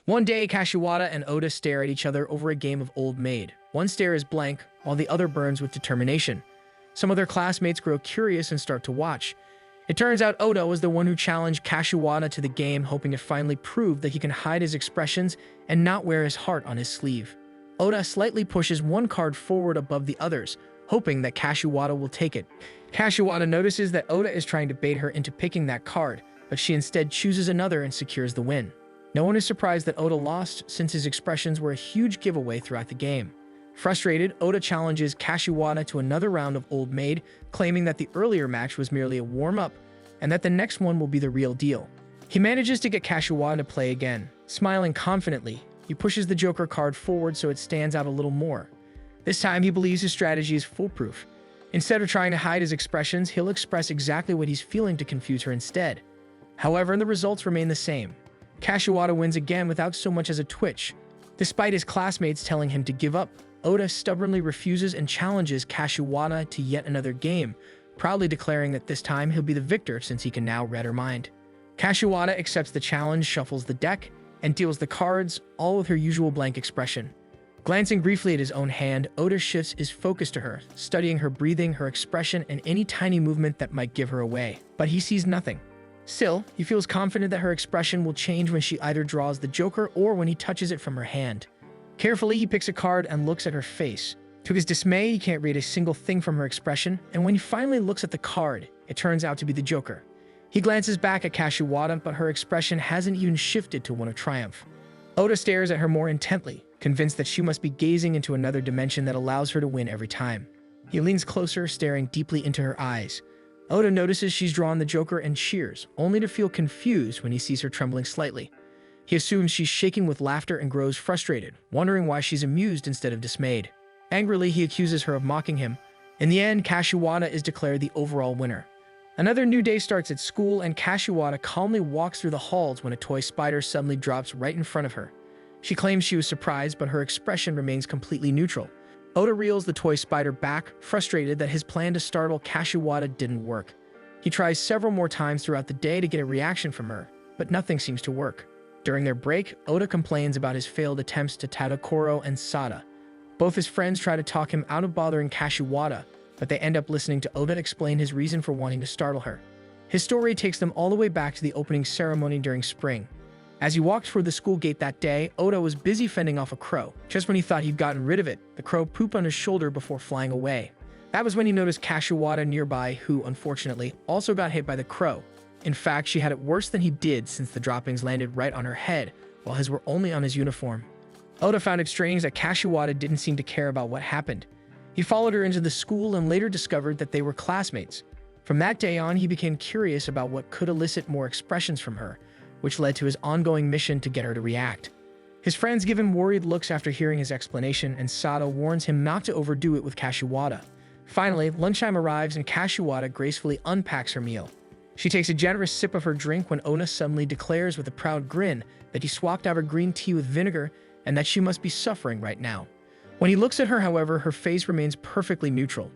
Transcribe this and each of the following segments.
One day, Kashiwata and Oda stare at each other over a game of Old Maid. One stare is blank, while the other burns with determination. Some of their classmates grow curious and start to watch. It turns out Oda was the one who challenged Kashiwata to the game, hoping to finally prove that he can hide his expressions and not wear his heart on his sleeve. Oda slightly pushes one card forward above the others, hoping that Kashiwata will take it. Kashiwata notices that Oda is trying to bait her into picking that card, but she instead chooses another and secures the win. No one is surprised that Oda lost, since his expressions were a huge giveaway throughout the game. Frustrated, Oda challenges Kashiwata to another round of Old Maid, claiming that the earlier match was merely a warm-up, and that the next one will be the real deal. He manages to get Kashiwata to play again. Smiling confidently, he pushes the Joker card forward so it stands out a little more. This time, he believes his strategy is foolproof. Instead of trying to hide his expressions, he'll express exactly what he's feeling to confuse her instead. However, the results remain the same. Kashiwata wins again without so much as a twitch. Despite his classmates telling him to give up, Oda stubbornly refuses and challenges Kashiwata to yet another game, proudly declaring that this time he'll be the victor since he can now read her mind. Kashiwata accepts the challenge, shuffles the deck, and deals the cards, all with her usual blank expression. Glancing briefly at his own hand, Oda shifts his focus to her, studying her breathing, her expression, and any tiny movement that might give her away. But he sees nothing. Still, he feels confident that her expression will change when she either draws the Joker or when he touches it from her hand. Carefully, he picks a card and looks at her face. To his dismay, he can't read a single thing from her expression, and when he finally looks at the card, it turns out to be the Joker. He glances back at Kashiwata, but her expression hasn't even shifted to one of triumph. Oda stares at her more intently, convinced that she must be gazing into another dimension that allows her to win every time. He leans closer, staring deeply into her eyes. Oda notices she's drawn the Joker and cheers, only to feel confused when he sees her trembling slightly. He assumes she's shaking with laughter and grows frustrated, wondering why she's amused instead of dismayed. Angrily, he accuses her of mocking him. In the end, Kashiwata is declared the overall winner. Another new day starts at school, and Kashiwata calmly walks through the halls when a toy spider suddenly drops right in front of her. She claims she was surprised, but her expression remains completely neutral. Oda reels the toy spider back, frustrated that his plan to startle Kashiwata didn't work. He tries several more times throughout the day to get a reaction from her, but nothing seems to work. During their break, Oda complains about his failed attempts to Tadakoro and Sada. Both his friends try to talk him out of bothering Kashiwata, but they end up listening to Oda explain his reason for wanting to startle her. His story takes them all the way back to the opening ceremony during spring. As he walked toward the school gate that day, Oda was busy fending off a crow. Just when he thought he'd gotten rid of it, the crow pooped on his shoulder before flying away. That was when he noticed Kashiwata nearby, who, unfortunately, also got hit by the crow. In fact, she had it worse than he did, since the droppings landed right on her head, while his were only on his uniform. Oda found it strange that Kashiwata didn't seem to care about what happened. He followed her into the school and later discovered that they were classmates. From that day on, he became curious about what could elicit more expressions from her, which led to his ongoing mission to get her to react. His friends give him worried looks after hearing his explanation, and Sada warns him not to overdo it with Kashiwata. Finally, lunchtime arrives and Kashiwata gracefully unpacks her meal. She takes a generous sip of her drink when Oda suddenly declares with a proud grin that he swapped out her green tea with vinegar and that she must be suffering right now. When he looks at her, however, her face remains perfectly neutral.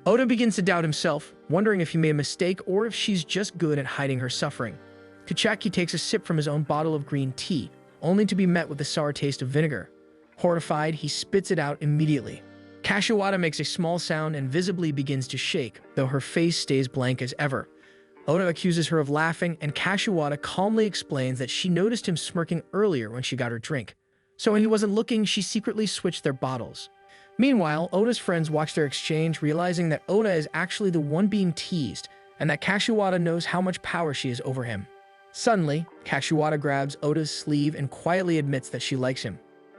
Oda begins to doubt himself, wondering if he made a mistake or if she's just good at hiding her suffering. To check, he takes a sip from his own bottle of green tea, only to be met with the sour taste of vinegar. Horrified, he spits it out immediately. Kashiwata makes a small sound and visibly begins to shake, though her face stays blank as ever. Oda accuses her of laughing, and Kashiwata calmly explains that she noticed him smirking earlier when she got her drink. So when he wasn't looking, she secretly switched their bottles. Meanwhile, Oda's friends watch their exchange, realizing that Oda is actually the one being teased, and that Kashiwata knows how much power she has over him. Suddenly, Kashiwata grabs Oda's sleeve and quietly admits that she likes him.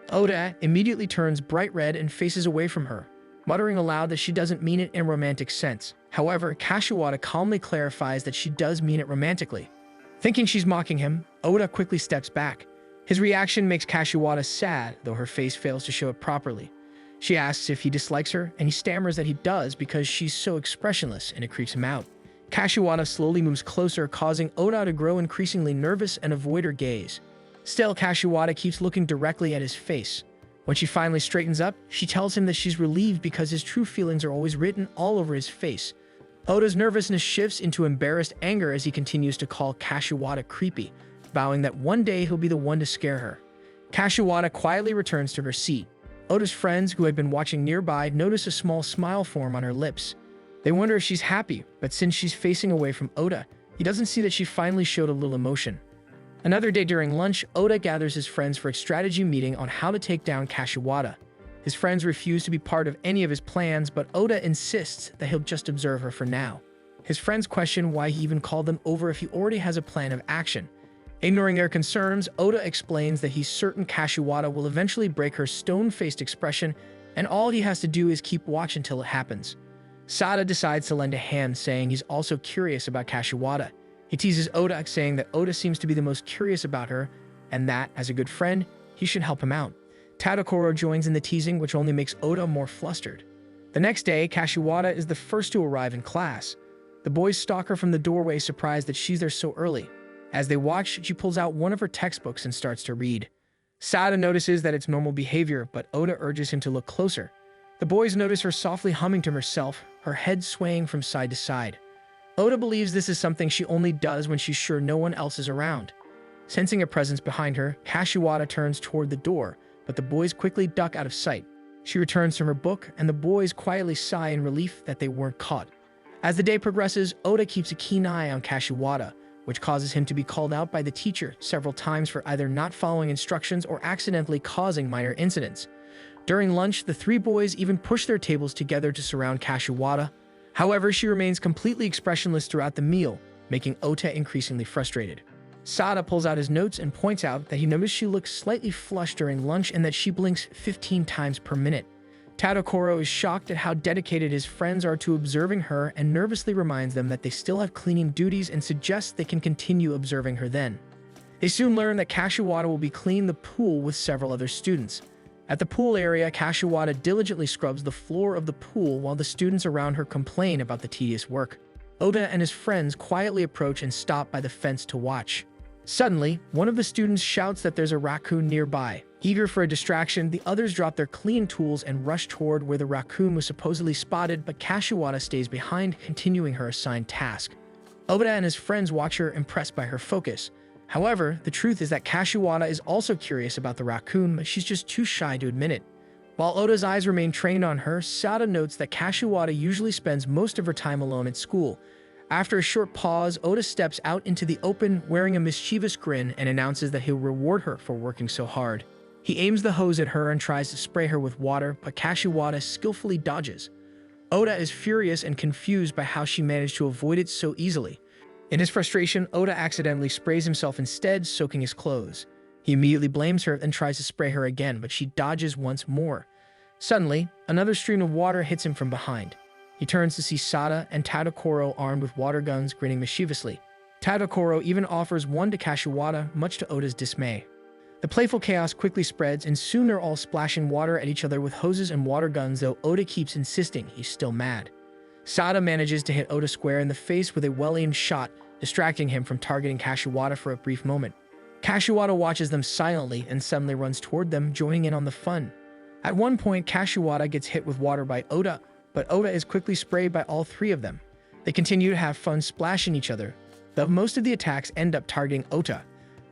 Oda immediately turns bright red and faces away from her, muttering aloud that she doesn't mean it in a romantic sense. However, Kashiwata calmly clarifies that she does mean it romantically. Thinking she's mocking him, Oda quickly steps back. His reaction makes Kashiwata sad, though her face fails to show it properly. She asks if he dislikes her, and he stammers that he does because she's so expressionless, and it creeps him out. Kashiwata slowly moves closer, causing Oda to grow increasingly nervous and avoid her gaze. Still, Kashiwata keeps looking directly at his face. When she finally straightens up, she tells him that she's relieved because his true feelings are always written all over his face. Oda's nervousness shifts into embarrassed anger as he continues to call Kashiwata creepy, vowing that one day he'll be the one to scare her. Kashiwata quietly returns to her seat. Oda's friends, who had been watching nearby, notice a small smile form on her lips. They wonder if she's happy, but since she's facing away from Oda, he doesn't see that she finally showed a little emotion. Another day during lunch, Oda gathers his friends for a strategy meeting on how to take down Kashiwata. His friends refuse to be part of any of his plans, but Oda insists that he'll just observe her for now. His friends question why he even called them over if he already has a plan of action. Ignoring their concerns, Oda explains that he's certain Kashiwata will eventually break her stone-faced expression, and all he has to do is keep watch until it happens. Sada decides to lend a hand, saying he's also curious about Kashiwata. He teases Oda, saying that Oda seems to be the most curious about her, and that, as a good friend, he should help him out. Tadokoro joins in the teasing, which only makes Oda more flustered. The next day, Kashiwata is the first to arrive in class. The boys stalk her from the doorway, surprised that she's there so early. As they watch, she pulls out one of her textbooks and starts to read. Sada notices that it's normal behavior, but Oda urges him to look closer. The boys notice her softly humming to herself, her head swaying from side to side. Oda believes this is something she only does when she's sure no one else is around. Sensing a presence behind her, Kashiwata turns toward the door, but the boys quickly duck out of sight. She returns to her book, and the boys quietly sigh in relief that they weren't caught. As the day progresses, Oda keeps a keen eye on Kashiwata, which causes him to be called out by the teacher several times for either not following instructions or accidentally causing minor incidents. During lunch, the three boys even push their tables together to surround Kashiwata. However, she remains completely expressionless throughout the meal, making Ota increasingly frustrated. Sada pulls out his notes and points out that he noticed she looks slightly flushed during lunch and that she blinks 15 times per minute. Tadokoro is shocked at how dedicated his friends are to observing her and nervously reminds them that they still have cleaning duties and suggests they can continue observing her then. They soon learn that Kashiwata will be cleaning the pool with several other students. At the pool area, Kashiwata diligently scrubs the floor of the pool while the students around her complain about the tedious work. Oda and his friends quietly approach and stop by the fence to watch. Suddenly, one of the students shouts that there's a raccoon nearby. Eager for a distraction, the others drop their cleaning tools and rush toward where the raccoon was supposedly spotted, but Kashiwata stays behind, continuing her assigned task. Oda and his friends watch her, impressed by her focus. However, the truth is that Kashiwata is also curious about the raccoon, but she's just too shy to admit it. While Oda's eyes remain trained on her, Sada notes that Kashiwata usually spends most of her time alone at school. After a short pause, Oda steps out into the open, wearing a mischievous grin, and announces that he'll reward her for working so hard. He aims the hose at her and tries to spray her with water, but Kashiwata skillfully dodges. Oda is furious and confused by how she managed to avoid it so easily. In his frustration, Oda accidentally sprays himself instead, soaking his clothes. He immediately blames her and tries to spray her again, but she dodges once more. Suddenly, another stream of water hits him from behind. He turns to see Sada and Tadokoro armed with water guns, grinning mischievously. Tadokoro even offers one to Kashiwata, much to Oda's dismay. The playful chaos quickly spreads, and soon they're all splashing water at each other with hoses and water guns, though Oda keeps insisting he's still mad. Sada manages to hit Oda square in the face with a well-aimed shot, distracting him from targeting Kashiwata for a brief moment. Kashiwata watches them silently and suddenly runs toward them, joining in on the fun. At one point, Kashiwata gets hit with water by Oda, but Oda is quickly sprayed by all three of them. They continue to have fun splashing each other, though most of the attacks end up targeting Ota.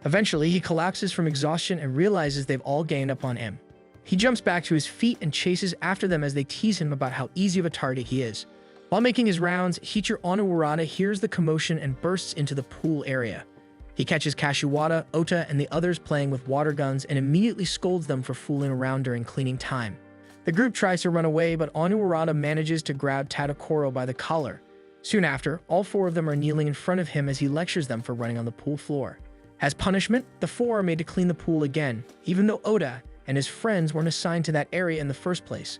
Eventually, he collapses from exhaustion and realizes they've all gained up on him. He jumps back to his feet and chases after them as they tease him about how easy of a target he is. While making his rounds, teacher Onuwarada hears the commotion and bursts into the pool area. He catches Kashiwata, Ota, and the others playing with water guns and immediately scolds them for fooling around during cleaning time. The group tries to run away, but Onuwarada manages to grab Tadokoro by the collar. Soon after, all four of them are kneeling in front of him as he lectures them for running on the pool floor. As punishment, the four are made to clean the pool again, even though Oda and his friends weren't assigned to that area in the first place.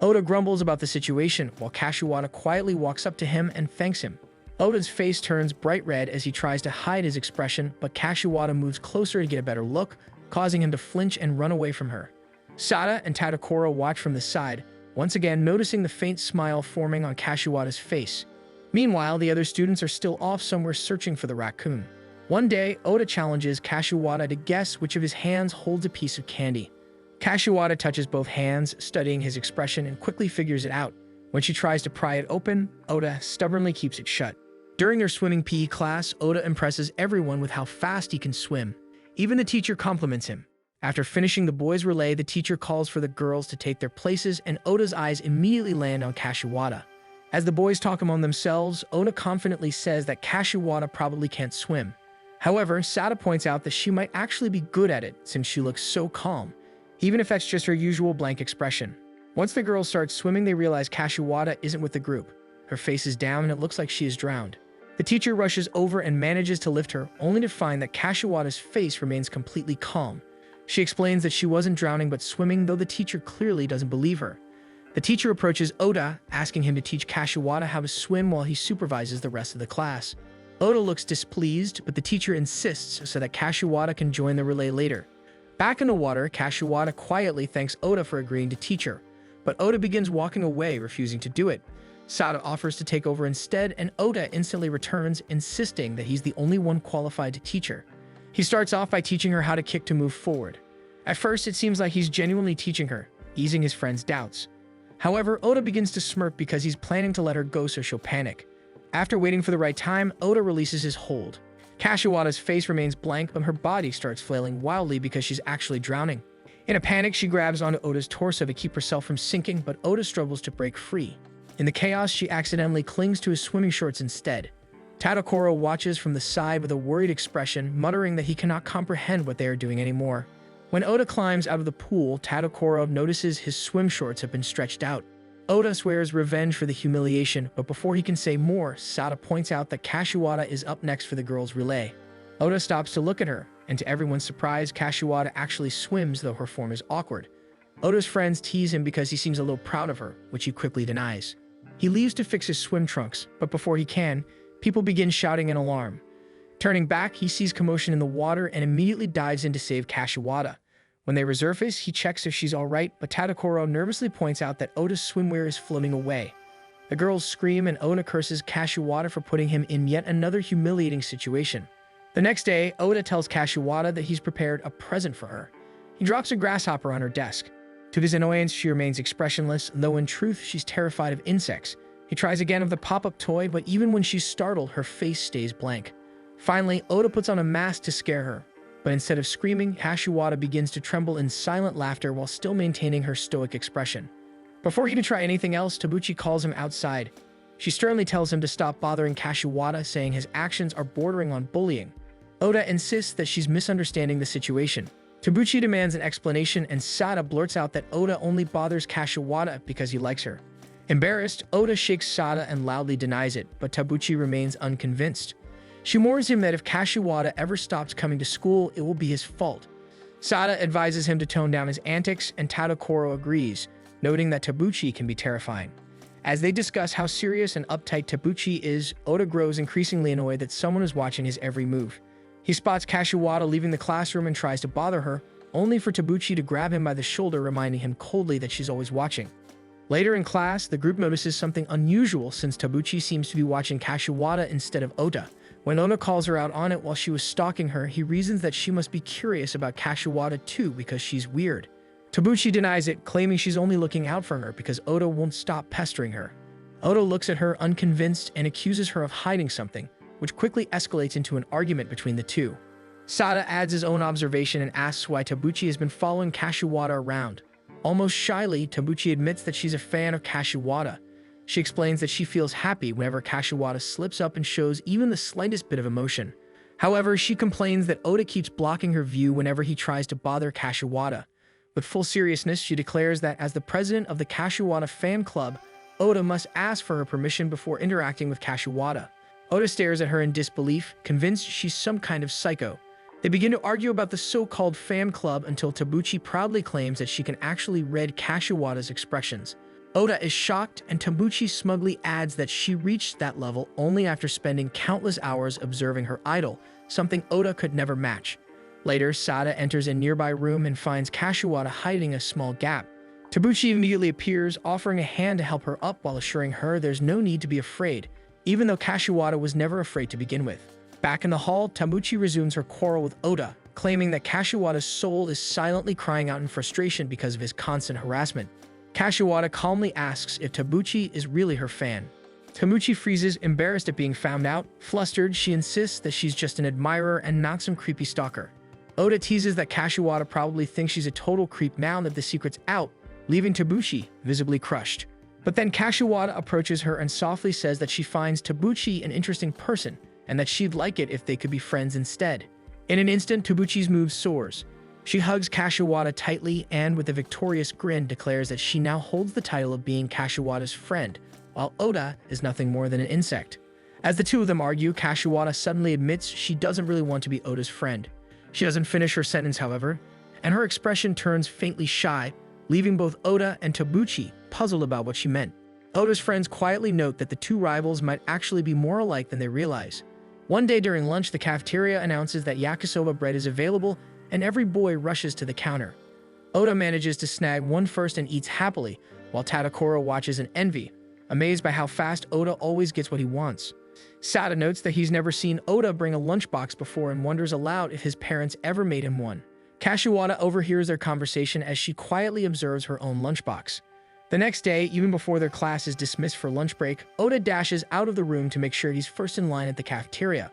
Oda grumbles about the situation, while Kashiwata quietly walks up to him and thanks him. Oda's face turns bright red as he tries to hide his expression, but Kashiwata moves closer to get a better look, causing him to flinch and run away from her. Sada and Tadokoro watch from the side, once again noticing the faint smile forming on Kashiwata's face. Meanwhile, the other students are still off somewhere searching for the raccoon. One day, Oda challenges Kashiwata to guess which of his hands holds a piece of candy. Kashiwata touches both hands, studying his expression, and quickly figures it out. When she tries to pry it open, Oda stubbornly keeps it shut. During their swimming PE class, Oda impresses everyone with how fast he can swim. Even the teacher compliments him. After finishing the boys' relay, the teacher calls for the girls to take their places, and Oda's eyes immediately land on Kashiwata. As the boys talk among themselves, Oda confidently says that Kashiwata probably can't swim. However, Sada points out that she might actually be good at it since she looks so calm, even if that's just her usual blank expression. Once the girls start swimming, they realize Kashiwata isn't with the group. Her face is down and it looks like she is drowned. The teacher rushes over and manages to lift her, only to find that Kashiwata's face remains completely calm. She explains that she wasn't drowning but swimming, though the teacher clearly doesn't believe her. The teacher approaches Oda, asking him to teach Kashiwata how to swim while he supervises the rest of the class. Oda looks displeased, but the teacher insists so that Kashiwata can join the relay later. Back in the water, Kashiwata quietly thanks Oda for agreeing to teach her, but Oda begins walking away, refusing to do it. Sada offers to take over instead, and Oda instantly returns, insisting that he's the only one qualified to teach her. He starts off by teaching her how to kick to move forward. At first, it seems like he's genuinely teaching her, easing his friend's doubts. However, Oda begins to smirk because he's planning to let her go so she'll panic. After waiting for the right time, Oda releases his hold. Kashiwata's face remains blank, but her body starts flailing wildly because she's actually drowning. In a panic, she grabs onto Oda's torso to keep herself from sinking, but Oda struggles to break free. In the chaos, she accidentally clings to his swimming shorts instead. Tadokoro watches from the side with a worried expression, muttering that he cannot comprehend what they are doing anymore. When Oda climbs out of the pool, Tadokoro notices his swim shorts have been stretched out. Oda swears revenge for the humiliation, but before he can say more, Sada points out that Kashiwata is up next for the girls' relay. Oda stops to look at her, and to everyone's surprise, Kashiwata actually swims, though her form is awkward. Oda's friends tease him because he seems a little proud of her, which he quickly denies. He leaves to fix his swim trunks, but before he can, people begin shouting in alarm. Turning back, he sees commotion in the water and immediately dives in to save Kashiwata. When they resurface, he checks if she's alright, but Tadokoro nervously points out that Oda's swimwear is floating away. The girls scream and Oda curses Kashiwata for putting him in yet another humiliating situation. The next day, Oda tells Kashiwata that he's prepared a present for her. He drops a grasshopper on her desk. To his annoyance, she remains expressionless, though in truth, she's terrified of insects. He tries again with the pop-up toy, but even when she's startled, her face stays blank. Finally, Oda puts on a mask to scare her. But instead of screaming, Kashiwata begins to tremble in silent laughter while still maintaining her stoic expression. Before he can try anything else, Tabuchi calls him outside. She sternly tells him to stop bothering Kashiwata, saying his actions are bordering on bullying. Oda insists that she's misunderstanding the situation. Tabuchi demands an explanation, and Sada blurts out that Oda only bothers Kashiwata because he likes her. Embarrassed, Oda shakes Sada and loudly denies it, but Tabuchi remains unconvinced. She warns him that if Kashiwata ever stops coming to school, it will be his fault. Sada advises him to tone down his antics, and Tadokoro agrees, noting that Tabuchi can be terrifying. As they discuss how serious and uptight Tabuchi is, Oda grows increasingly annoyed that someone is watching his every move. He spots Kashiwata leaving the classroom and tries to bother her, only for Tabuchi to grab him by the shoulder, reminding him coldly that she's always watching. Later in class, the group notices something unusual since Tabuchi seems to be watching Kashiwata instead of Oda. When Oda calls her out on it while she was stalking her, he reasons that she must be curious about Kashiwata too because she's weird. Tabuchi denies it, claiming she's only looking out for her because Oda won't stop pestering her. Oda looks at her unconvinced and accuses her of hiding something, which quickly escalates into an argument between the two. Sada adds his own observation and asks why Tabuchi has been following Kashiwata around. Almost shyly, Tabuchi admits that she's a fan of Kashiwata. She explains that she feels happy whenever Kashiwata slips up and shows even the slightest bit of emotion. However, she complains that Oda keeps blocking her view whenever he tries to bother Kashiwata. With full seriousness, she declares that as the president of the Kashiwata fan club, Oda must ask for her permission before interacting with Kashiwata. Oda stares at her in disbelief, convinced she's some kind of psycho. They begin to argue about the so-called fan club until Tabuchi proudly claims that she can actually read Kashiwata's expressions. Oda is shocked, and Tabuchi smugly adds that she reached that level only after spending countless hours observing her idol, something Oda could never match. Later, Sada enters a nearby room and finds Kashiwata hiding a small gap. Tabuchi immediately appears, offering a hand to help her up while assuring her there's no need to be afraid, even though Kashiwata was never afraid to begin with. Back in the hall, Tabuchi resumes her quarrel with Oda, claiming that Kashiwata's soul is silently crying out in frustration because of his constant harassment. Kashiwata calmly asks if Tabuchi is really her fan. Tabuchi freezes, embarrassed at being found out. Flustered, she insists that she's just an admirer and not some creepy stalker. Oda teases that Kashiwata probably thinks she's a total creep now that the secret's out, leaving Tabuchi visibly crushed. But then Kashiwata approaches her and softly says that she finds Tabuchi an interesting person and that she'd like it if they could be friends instead. In an instant, Tabuchi's mood soars. She hugs Kashiwata tightly and, with a victorious grin, declares that she now holds the title of being Kashiwata's friend, while Oda is nothing more than an insect. As the two of them argue, Kashiwata suddenly admits she doesn't really want to be Oda's friend. She doesn't finish her sentence, however, and her expression turns faintly shy, leaving both Oda and Tabuchi puzzled about what she meant. Oda's friends quietly note that the two rivals might actually be more alike than they realize. One day during lunch, the cafeteria announces that yakisoba bread is available, and every boy rushes to the counter. Oda manages to snag one first and eats happily, while Tadakoro watches in envy, amazed by how fast Oda always gets what he wants. Sada notes that he's never seen Oda bring a lunchbox before and wonders aloud if his parents ever made him one. Kashiwata overhears their conversation as she quietly observes her own lunchbox. The next day, even before their class is dismissed for lunch break, Oda dashes out of the room to make sure he's first in line at the cafeteria.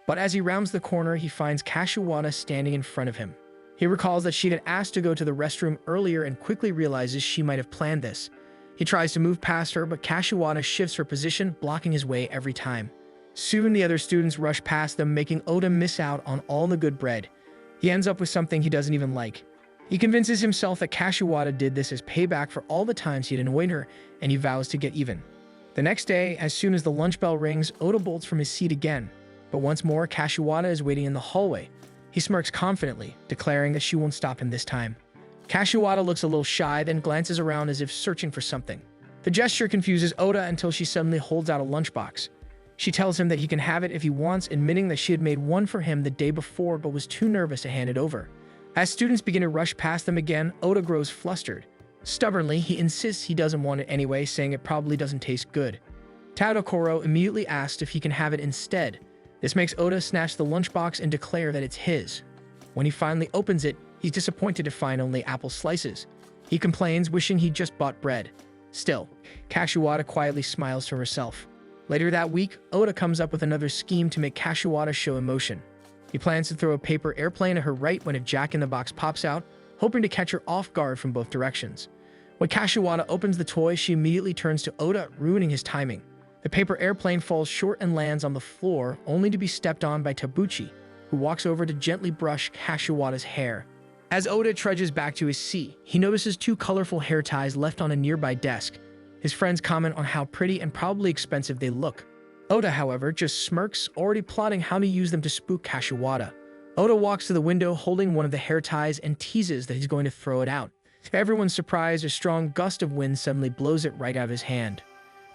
But as he rounds the corner, he finds Kashiwata standing in front of him. He recalls that she had asked to go to the restroom earlier and quickly realizes she might have planned this. He tries to move past her, but Kashiwata shifts her position, blocking his way every time. Soon, the other students rush past them, making Oda miss out on all the good bread. He ends up with something he doesn't even like. He convinces himself that Kashiwata did this as payback for all the times he had annoyed her, and he vows to get even. The next day, as soon as the lunch bell rings, Oda bolts from his seat again. But once more, Kashiwata is waiting in the hallway. He smirks confidently, declaring that she won't stop him this time. Kashiwata looks a little shy, then glances around as if searching for something. The gesture confuses Oda until she suddenly holds out a lunchbox. She tells him that he can have it if he wants, admitting that she had made one for him the day before but was too nervous to hand it over. As students begin to rush past them again, Oda grows flustered. Stubbornly, he insists he doesn't want it anyway, saying it probably doesn't taste good. Tadakoro immediately asks if he can have it instead. This makes Oda snatch the lunchbox and declare that it's his. When he finally opens it, he's disappointed to find only apple slices. He complains, wishing he'd just bought bread. Still, Kashiwata quietly smiles to herself. Later that week, Oda comes up with another scheme to make Kashiwata show emotion. He plans to throw a paper airplane at her right when a jack-in-the-box pops out, hoping to catch her off guard from both directions. When Kashiwata opens the toy, she immediately turns to Oda, ruining his timing. The paper airplane falls short and lands on the floor, only to be stepped on by Tabuchi, who walks over to gently brush Kashiwata's hair. As Oda trudges back to his seat, he notices two colorful hair ties left on a nearby desk. His friends comment on how pretty and probably expensive they look. Oda, however, just smirks, already plotting how to use them to spook Kashiwata. Oda walks to the window holding one of the hair ties and teases that he's going to throw it out. To everyone's surprise, a strong gust of wind suddenly blows it right out of his hand.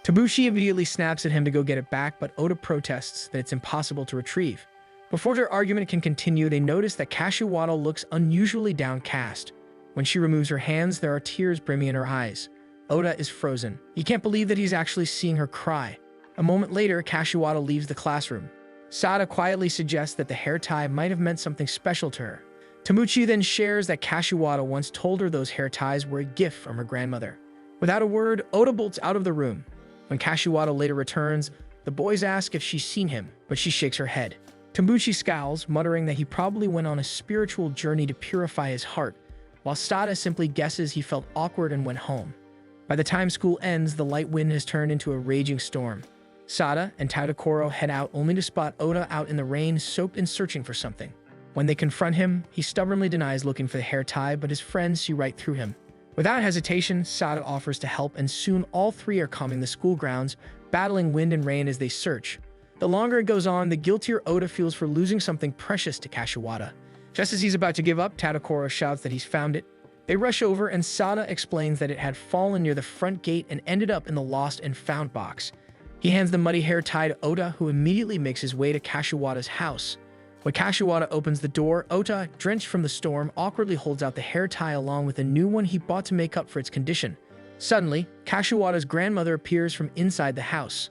Tabuchi immediately snaps at him to go get it back, but Oda protests that it's impossible to retrieve. Before their argument can continue, they notice that Kashiwata looks unusually downcast. When she removes her hands, there are tears brimming in her eyes. Oda is frozen. He can't believe that he's actually seeing her cry. A moment later, Kashiwata leaves the classroom. Sada quietly suggests that the hair tie might have meant something special to her. Tabuchi then shares that Kashiwata once told her those hair ties were a gift from her grandmother. Without a word, Oda bolts out of the room. When Kashiwata later returns, the boys ask if she's seen him, but she shakes her head. Tabuchi scowls, muttering that he probably went on a spiritual journey to purify his heart, while Sada simply guesses he felt awkward and went home. By the time school ends, the light wind has turned into a raging storm. Sada and Tadakoro head out only to spot Oda out in the rain, soaked and searching for something. When they confront him, he stubbornly denies looking for the hair tie, but his friends see right through him. Without hesitation, Sada offers to help, and soon all three are combing the school grounds, battling wind and rain as they search. The longer it goes on, the guiltier Oda feels for losing something precious to Kashiwata. Just as he's about to give up, Tadakoro shouts that he's found it. They rush over, and Sada explains that it had fallen near the front gate and ended up in the lost and found box. He hands the muddy hair tie to Oda, who immediately makes his way to Kashiwata's house. When Kashiwata opens the door, Ota, drenched from the storm, awkwardly holds out the hair tie along with a new one he bought to make up for its condition. Suddenly, Kashiwata's grandmother appears from inside the house.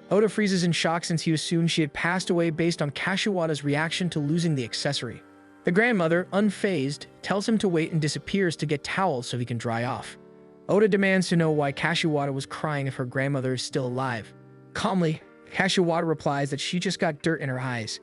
Oda freezes in shock since he assumed she had passed away based on Kashiwata's reaction to losing the accessory. The grandmother, unfazed, tells him to wait and disappears to get towels so he can dry off. Oda demands to know why Kashiwata was crying if her grandmother is still alive. Calmly, Kashiwata replies that she just got dirt in her eyes.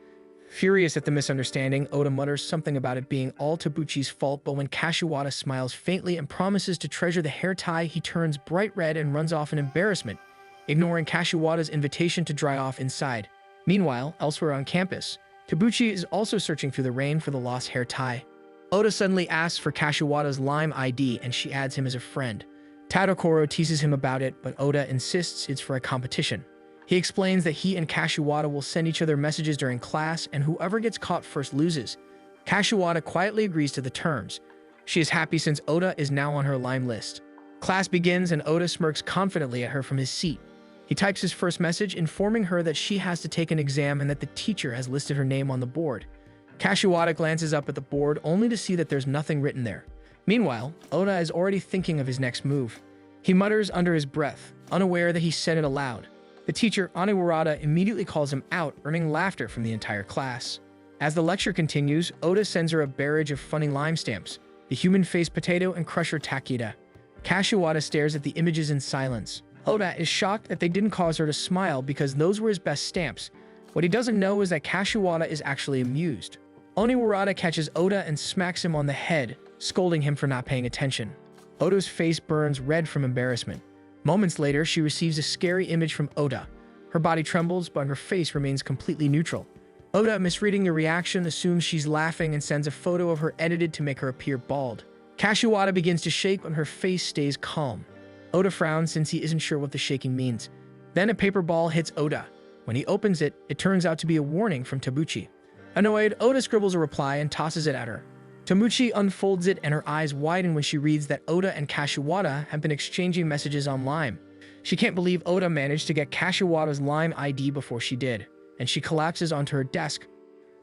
Furious at the misunderstanding, Oda mutters something about it being all Tabuchi's fault, but when Kashiwata smiles faintly and promises to treasure the hair tie, he turns bright red and runs off in embarrassment, ignoring Kashiwata's invitation to dry off inside. Meanwhile, elsewhere on campus, Tabuchi is also searching through the rain for the lost hair tie. Oda suddenly asks for Kashiwata's Lime ID and she adds him as a friend. Tadokoro teases him about it, but Oda insists it's for a competition. He explains that he and Kashiwata will send each other messages during class and whoever gets caught first loses. Kashiwata quietly agrees to the terms. She is happy since Oda is now on her Lime list. Class begins and Oda smirks confidently at her from his seat. He types his first message informing her that she has to take an exam and that the teacher has listed her name on the board. Kashiwata glances up at the board only to see that there's nothing written there. Meanwhile, Oda is already thinking of his next move. He mutters under his breath, unaware that he said it aloud. The teacher, Oniwurata, immediately calls him out, earning laughter from the entire class. As the lecture continues, Oda sends her a barrage of funny lime stamps, the human-faced potato and Crusher Takeda. Kashiwata stares at the images in silence. Oda is shocked that they didn't cause her to smile because those were his best stamps. What he doesn't know is that Kashiwata is actually amused. Oniwurata catches Oda and smacks him on the head, scolding him for not paying attention. Oda's face burns red from embarrassment. Moments later, she receives a scary image from Oda. Her body trembles, but her face remains completely neutral. Oda, misreading the reaction, assumes she's laughing and sends a photo of her edited to make her appear bald. Kashiwata begins to shake, but her face stays calm. Oda frowns since he isn't sure what the shaking means. Then a paper ball hits Oda. When he opens it, it turns out to be a warning from Tabuchi. Annoyed, Oda scribbles a reply and tosses it at her. Tabuchi unfolds it and her eyes widen when she reads that Oda and Kashiwata have been exchanging messages on Lime. She can't believe Oda managed to get Kashiwata's Lime ID before she did, and she collapses onto her desk.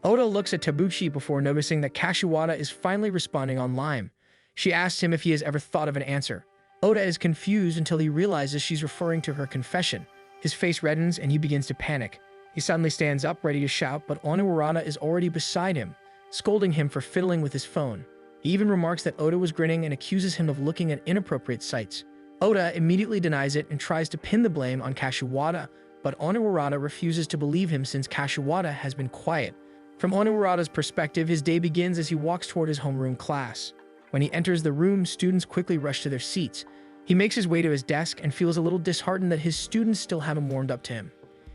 Oda looks at Tabuchi before noticing that Kashiwata is finally responding on Lime. She asks him if he has ever thought of an answer. Oda is confused until he realizes she's referring to her confession. His face reddens and he begins to panic. He suddenly stands up, ready to shout, but Oniwurata is already beside him, scolding him for fiddling with his phone. He even remarks that Oda was grinning and accuses him of looking at inappropriate sites. Oda immediately denies it and tries to pin the blame on Kashiwata, but Oniwurata refuses to believe him since Kashiwata has been quiet. From Oniwurata's perspective, his day begins as he walks toward his homeroom class. When he enters the room, students quickly rush to their seats. He makes his way to his desk and feels a little disheartened that his students still haven't warmed up to him.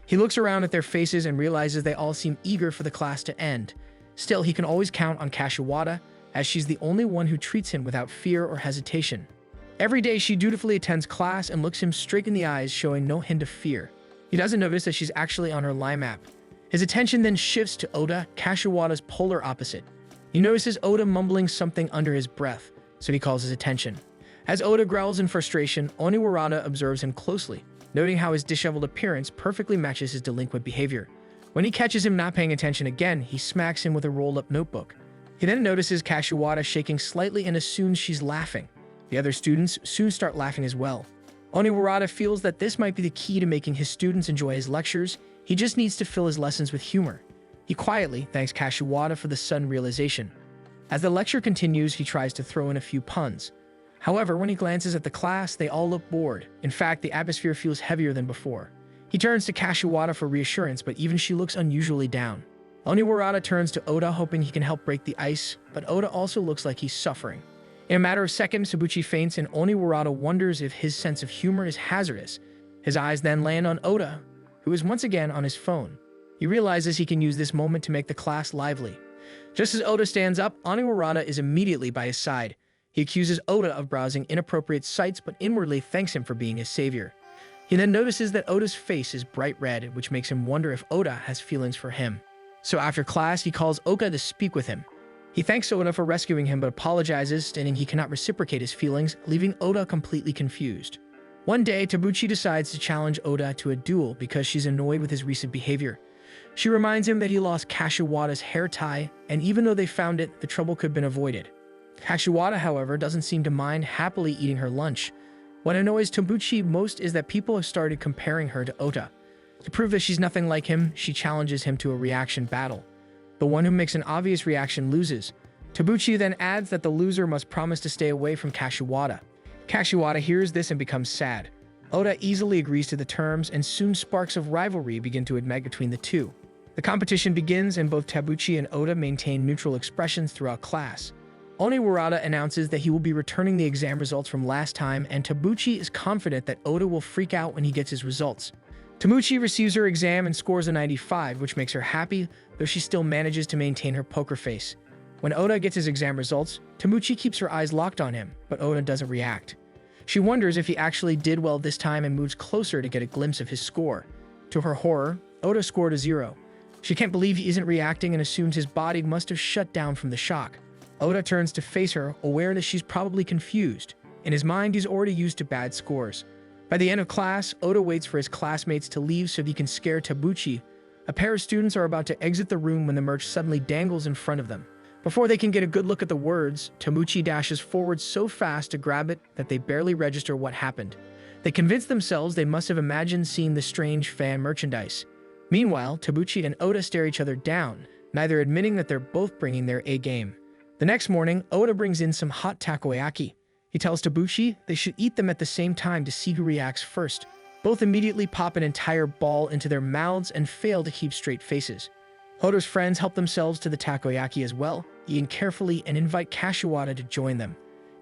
He looks around at their faces and realizes they all seem eager for the class to end. Still, he can always count on Kashiwata, as she's the only one who treats him without fear or hesitation. Every day, she dutifully attends class and looks him straight in the eyes, showing no hint of fear. He doesn't notice that she's actually on her Lime app. His attention then shifts to Oda, Kashiwata's polar opposite. He notices Oda mumbling something under his breath, so he calls his attention. As Oda growls in frustration, Oniwurata observes him closely, noting how his disheveled appearance perfectly matches his delinquent behavior. When he catches him not paying attention again, he smacks him with a rolled-up notebook. He then notices Kashiwata shaking slightly and assumes she's laughing. The other students soon start laughing as well. Oniwurata feels that this might be the key to making his students enjoy his lectures. He just needs to fill his lessons with humor. He quietly thanks Kashiwata for the sudden realization. As the lecture continues, he tries to throw in a few puns. However, when he glances at the class, they all look bored. In fact, the atmosphere feels heavier than before. He turns to Kashiwata for reassurance, but even she looks unusually down. Oniwurata turns to Oda, hoping he can help break the ice, but Oda also looks like he's suffering. In a matter of seconds, Tabuchi faints and Oniwurata wonders if his sense of humor is hazardous. His eyes then land on Oda, who is once again on his phone. He realizes he can use this moment to make the class lively. Just as Oda stands up, Oniwurata is immediately by his side. He accuses Oda of browsing inappropriate sites, but inwardly thanks him for being his savior. He then notices that Oda's face is bright red, which makes him wonder if Oda has feelings for him. So after class, he calls Oka to speak with him. He thanks Oda for rescuing him, but apologizes, stating he cannot reciprocate his feelings, leaving Oda completely confused. One day, Tabuchi decides to challenge Oda to a duel because she's annoyed with his recent behavior. She reminds him that he lost Kashiwata's hair tie, and even though they found it, the trouble could have been avoided. Kashiwata, however, doesn't seem to mind, happily eating her lunch. What annoys Tabuchi most is that people have started comparing her to Oda. To prove that she's nothing like him, she challenges him to a reaction battle. The one who makes an obvious reaction loses. Tabuchi then adds that the loser must promise to stay away from Kashiwata. Kashiwata hears this and becomes sad. Oda easily agrees to the terms, and soon sparks of rivalry begin to ignite between the two. The competition begins, and both Tabuchi and Oda maintain neutral expressions throughout class. Oniwurata announces that he will be returning the exam results from last time, and Tabuchi is confident that Oda will freak out when he gets his results. Tabuchi receives her exam and scores a 95, which makes her happy, though she still manages to maintain her poker face. When Oda gets his exam results, Tabuchi keeps her eyes locked on him, but Oda doesn't react. She wonders if he actually did well this time and moves closer to get a glimpse of his score. To her horror, Oda scored a 0. She can't believe he isn't reacting and assumes his body must have shut down from the shock. Oda turns to face her, aware that she's probably confused. In his mind, he's already used to bad scores. By the end of class, Oda waits for his classmates to leave so he can scare Tabuchi. A pair of students are about to exit the room when the merch suddenly dangles in front of them. Before they can get a good look at the words, Tabuchi dashes forward so fast to grab it that they barely register what happened. They convince themselves they must have imagined seeing the strange fan merchandise. Meanwhile, Tabuchi and Oda stare each other down, neither admitting that they're both bringing their A game. The next morning, Oda brings in some hot takoyaki. He tells Tabuchi they should eat them at the same time to see who reacts first. Both immediately pop an entire ball into their mouths and fail to keep straight faces. Oda's friends help themselves to the takoyaki as well, eating carefully, and invite Kashiwata to join them.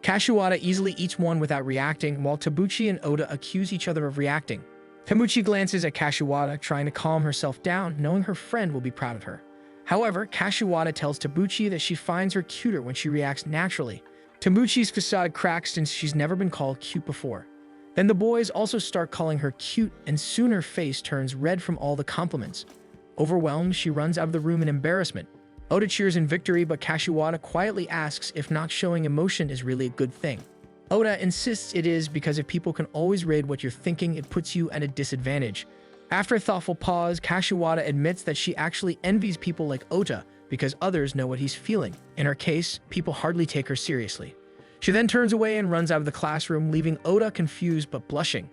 Kashiwata easily eats one without reacting, while Tabuchi and Oda accuse each other of reacting. Tabuchi glances at Kashiwata, trying to calm herself down, knowing her friend will be proud of her. However, Kashiwata tells Tabuchi that she finds her cuter when she reacts naturally. Tabuchi's facade cracks since she's never been called cute before. Then the boys also start calling her cute, and soon her face turns red from all the compliments. Overwhelmed, she runs out of the room in embarrassment. Oda cheers in victory, but Kashiwata quietly asks if not showing emotion is really a good thing. Oda insists it is because if people can always read what you're thinking, it puts you at a disadvantage. After a thoughtful pause, Kashiwata admits that she actually envies people like Ota because others know what he's feeling. In her case, people hardly take her seriously. She then turns away and runs out of the classroom, leaving Oda confused but blushing.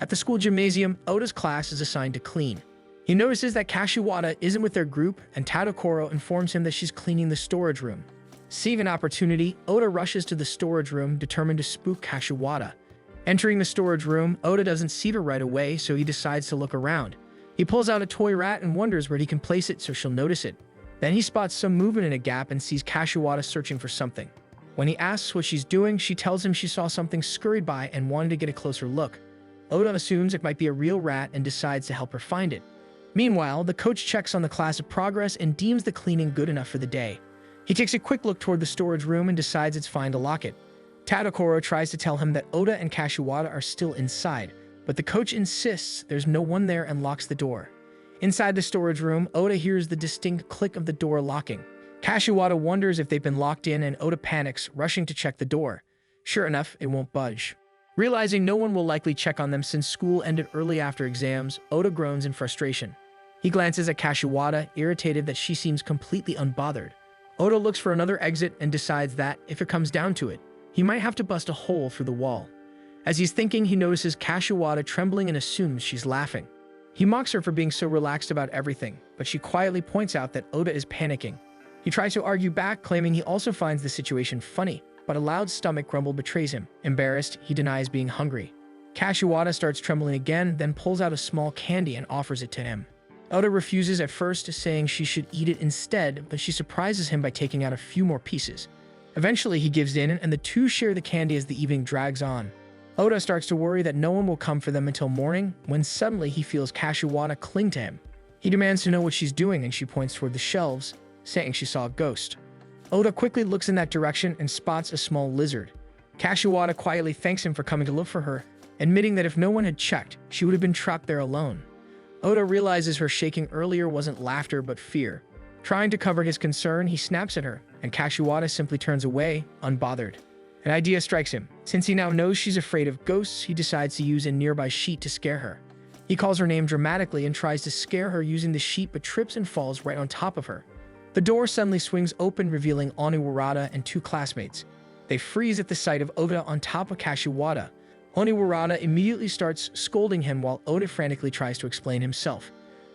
At the school gymnasium, Oda's class is assigned to clean. He notices that Kashiwata isn't with their group, and Tadokoro informs him that she's cleaning the storage room. Seeing an opportunity, Oda rushes to the storage room, determined to spook Kashiwata. Entering the storage room, Oda doesn't see her right away, so he decides to look around. He pulls out a toy rat and wonders where he can place it so she'll notice it. Then he spots some movement in a gap and sees Kashiwata searching for something. When he asks what she's doing, she tells him she saw something scurried by and wanted to get a closer look. Oda assumes it might be a real rat and decides to help her find it. Meanwhile, the coach checks on the class of progress and deems the cleaning good enough for the day. He takes a quick look toward the storage room and decides it's fine to lock it. Tadokoro tries to tell him that Oda and Kashiwata are still inside, but the coach insists there's no one there and locks the door. Inside the storage room, Oda hears the distinct click of the door locking. Kashiwata wonders if they've been locked in, and Oda panics, rushing to check the door. Sure enough, it won't budge. Realizing no one will likely check on them since school ended early after exams, Oda groans in frustration. He glances at Kashiwata, irritated that she seems completely unbothered. Oda looks for another exit and decides that, if it comes down to it, he might have to bust a hole through the wall. As he's thinking, he notices Kashiwata trembling and assumes she's laughing. He mocks her for being so relaxed about everything, but she quietly points out that Oda is panicking. He tries to argue back, claiming he also finds the situation funny, but a loud stomach grumble betrays him. Embarrassed, he denies being hungry. Kashiwata starts trembling again, then pulls out a small candy and offers it to him. Oda refuses at first, saying she should eat it instead, but she surprises him by taking out a few more pieces. Eventually, he gives in, and the two share the candy as the evening drags on. Oda starts to worry that no one will come for them until morning, when suddenly he feels Kashiwata cling to him. He demands to know what she's doing, and she points toward the shelves, saying she saw a ghost. Oda quickly looks in that direction and spots a small lizard. Kashiwata quietly thanks him for coming to look for her, admitting that if no one had checked, she would have been trapped there alone. Oda realizes her shaking earlier wasn't laughter but fear. Trying to cover his concern, he snaps at her, and Kashiwata simply turns away, unbothered. An idea strikes him. Since he now knows she's afraid of ghosts, he decides to use a nearby sheet to scare her. He calls her name dramatically and tries to scare her using the sheet, but trips and falls right on top of her. The door suddenly swings open, revealing Oniwurata and two classmates. They freeze at the sight of Oda on top of Kashiwata. Oniwurata immediately starts scolding him while Oda frantically tries to explain himself.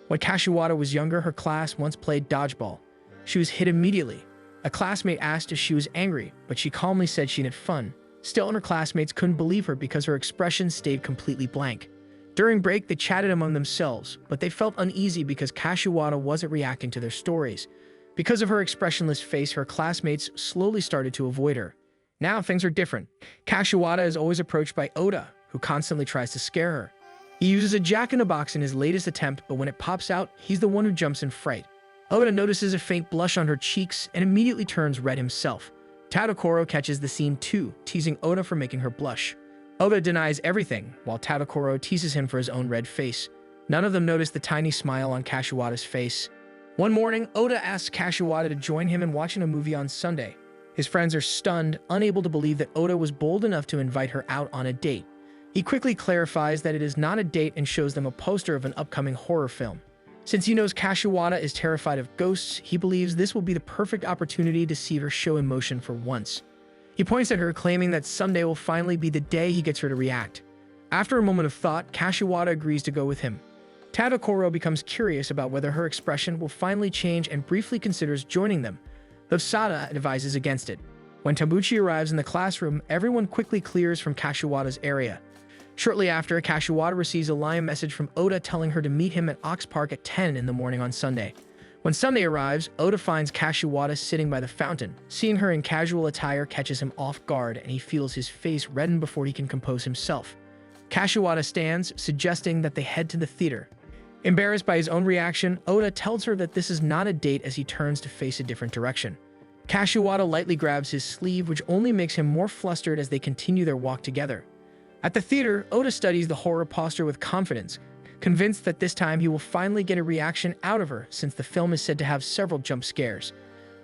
When Kashiwata was younger, her class once played dodgeball. She was hit immediately. A classmate asked if she was angry, but she calmly said she had fun. Still, her classmates couldn't believe her because her expression stayed completely blank. During break, they chatted among themselves, but they felt uneasy because Kashiwata wasn't reacting to their stories. Because of her expressionless face, her classmates slowly started to avoid her. Now things are different. Kashiwata is always approached by Oda, who constantly tries to scare her. He uses a jack-in-the-box in his latest attempt, but when it pops out, he's the one who jumps in fright. Oda notices a faint blush on her cheeks and immediately turns red himself. Tadokoro catches the scene too, teasing Oda for making her blush. Oda denies everything, while Tadokoro teases him for his own red face. None of them notice the tiny smile on Kashiwata's face. One morning, Oda asks Kashiwata to join him in watching a movie on Sunday. His friends are stunned, unable to believe that Oda was bold enough to invite her out on a date. He quickly clarifies that it is not a date and shows them a poster of an upcoming horror film. Since he knows Kashiwata is terrified of ghosts, he believes this will be the perfect opportunity to see her show emotion for once. He points at her, claiming that Sunday will finally be the day he gets her to react. After a moment of thought, Kashiwata agrees to go with him. Tadokoro becomes curious about whether her expression will finally change and briefly considers joining them, though Sada advises against it. When Tabuchi arrives in the classroom, everyone quickly clears from Kashiwata's area. Shortly after, Kashiwata receives a live message from Oda telling her to meet him at Ox Park at 10 in the morning on Sunday. When Sunday arrives, Oda finds Kashiwata sitting by the fountain. Seeing her in casual attire catches him off guard, and he feels his face redden before he can compose himself. Kashiwata stands, suggesting that they head to the theater. Embarrassed by his own reaction, Oda tells her that this is not a date as he turns to face a different direction. Kashiwata lightly grabs his sleeve, which only makes him more flustered as they continue their walk together. At the theater, Oda studies the horror poster with confidence, convinced that this time he will finally get a reaction out of her since the film is said to have several jump scares.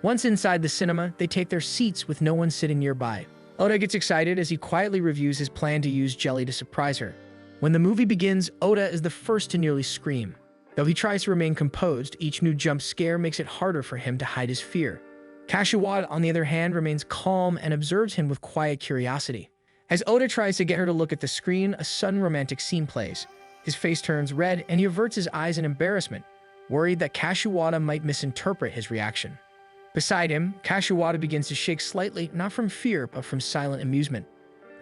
Once inside the cinema, they take their seats with no one sitting nearby. Oda gets excited as he quietly reviews his plan to use jelly to surprise her. When the movie begins, Oda is the first to nearly scream. Though he tries to remain composed, each new jump scare makes it harder for him to hide his fear. Kashiwata, on the other hand, remains calm and observes him with quiet curiosity. As Oda tries to get her to look at the screen, a sudden romantic scene plays. His face turns red and he averts his eyes in embarrassment, worried that Kashiwata might misinterpret his reaction. Beside him, Kashiwata begins to shake slightly, not from fear, but from silent amusement.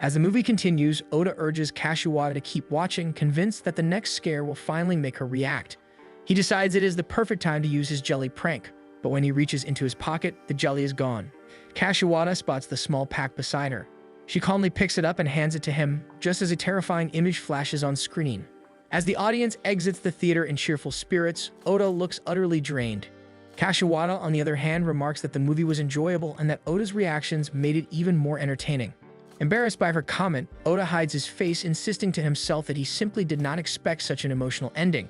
As the movie continues, Oda urges Kashiwata to keep watching, convinced that the next scare will finally make her react. He decides it is the perfect time to use his jelly prank, but when he reaches into his pocket, the jelly is gone. Kashiwata spots the small pack beside her. She calmly picks it up and hands it to him, just as a terrifying image flashes on screen. As the audience exits the theater in cheerful spirits, Oda looks utterly drained. Kashiwata, on the other hand, remarks that the movie was enjoyable and that Oda's reactions made it even more entertaining. Embarrassed by her comment, Oda hides his face, insisting to himself that he simply did not expect such an emotional ending.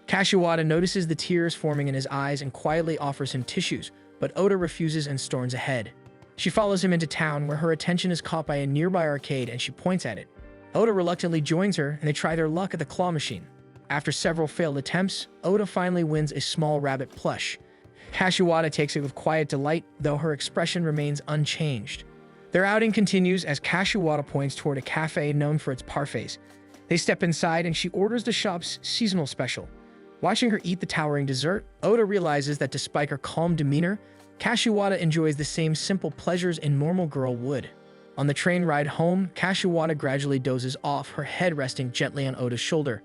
Kashiwata notices the tears forming in his eyes and quietly offers him tissues, but Oda refuses and storms ahead. She follows him into town, where her attention is caught by a nearby arcade and she points at it. Oda reluctantly joins her and they try their luck at the claw machine. After several failed attempts, Oda finally wins a small rabbit plush. Kashiwata takes it with quiet delight, though her expression remains unchanged. Their outing continues as Kashiwata points toward a cafe known for its parfaits. They step inside and she orders the shop's seasonal special. Watching her eat the towering dessert, Oda realizes that despite her calm demeanor, Kashiwata enjoys the same simple pleasures a normal girl would. On the train ride home, Kashiwata gradually dozes off, her head resting gently on Oda's shoulder.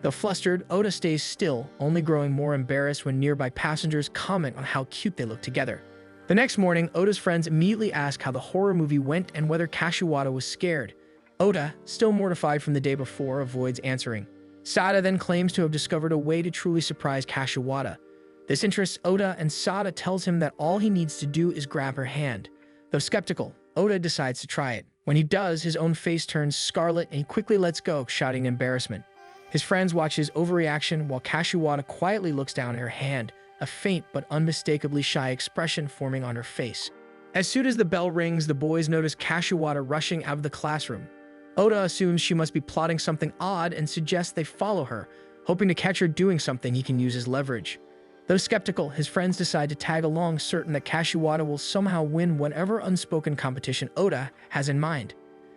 Though flustered, Oda stays still, only growing more embarrassed when nearby passengers comment on how cute they look together. The next morning, Oda's friends immediately ask how the horror movie went and whether Kashiwata was scared. Oda, still mortified from the day before, avoids answering. Sada then claims to have discovered a way to truly surprise Kashiwata. This interests Oda, and Sada tells him that all he needs to do is grab her hand. Though skeptical, Oda decides to try it. When he does, his own face turns scarlet and he quickly lets go, shouting in embarrassment. His friends watch his overreaction while Kashiwata quietly looks down at her hand, a faint but unmistakably shy expression forming on her face. As soon as the bell rings, the boys notice Kashiwata rushing out of the classroom. Oda assumes she must be plotting something odd and suggests they follow her, hoping to catch her doing something he can use as leverage. Though skeptical, his friends decide to tag along, certain that Kashiwata will somehow win whatever unspoken competition Oda has in mind.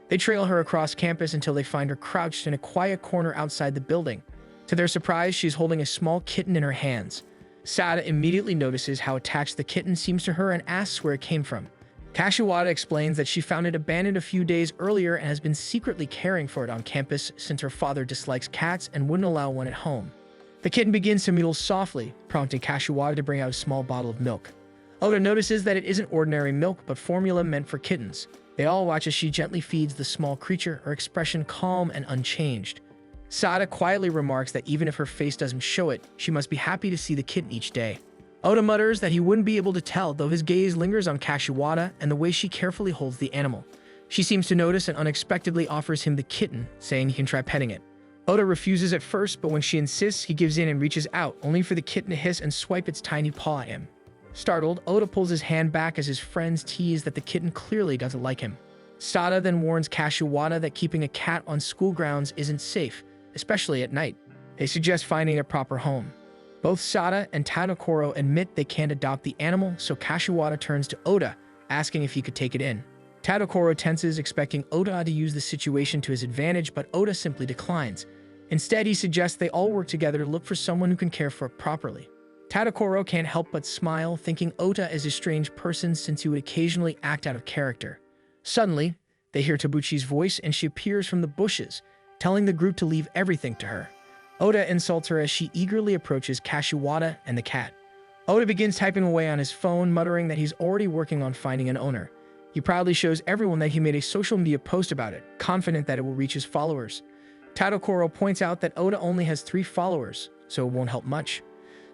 They trail her across campus until they find her crouched in a quiet corner outside the building. To their surprise, she's holding a small kitten in her hands. Sada immediately notices how attached the kitten seems to her and asks where it came from. Kashiwata explains that she found it abandoned a few days earlier and has been secretly caring for it on campus since her father dislikes cats and wouldn't allow one at home. The kitten begins to meow softly, prompting Kashiwata to bring out a small bottle of milk. Oda notices that it isn't ordinary milk, but formula meant for kittens. They all watch as she gently feeds the small creature, her expression calm and unchanged. Sada quietly remarks that even if her face doesn't show it, she must be happy to see the kitten each day. Oda mutters that he wouldn't be able to tell, though his gaze lingers on Kashiwata and the way she carefully holds the animal. She seems to notice and unexpectedly offers him the kitten, saying he can try petting it. Oda refuses at first, but when she insists, he gives in and reaches out, only for the kitten to hiss and swipe its tiny paw at him. Startled, Oda pulls his hand back as his friends tease that the kitten clearly doesn't like him. Sada then warns Kashiwata that keeping a cat on school grounds isn't safe, especially at night. They suggest finding a proper home. Both Sada and Tadokoro admit they can't adopt the animal, so Kashiwata turns to Oda, asking if he could take it in. Tadokoro tenses, expecting Oda to use the situation to his advantage, but Oda simply declines. Instead, he suggests they all work together to look for someone who can care for it properly. Tadokoro can't help but smile, thinking Oda is a strange person since he would occasionally act out of character. Suddenly, they hear Tabuchi's voice and she appears from the bushes, telling the group to leave everything to her. Oda insults her as she eagerly approaches Kashiwata and the cat. Oda begins typing away on his phone, muttering that he's already working on finding an owner. He proudly shows everyone that he made a social media post about it, confident that it will reach his followers. Tadokoro points out that Oda only has 3 followers, so it won't help much.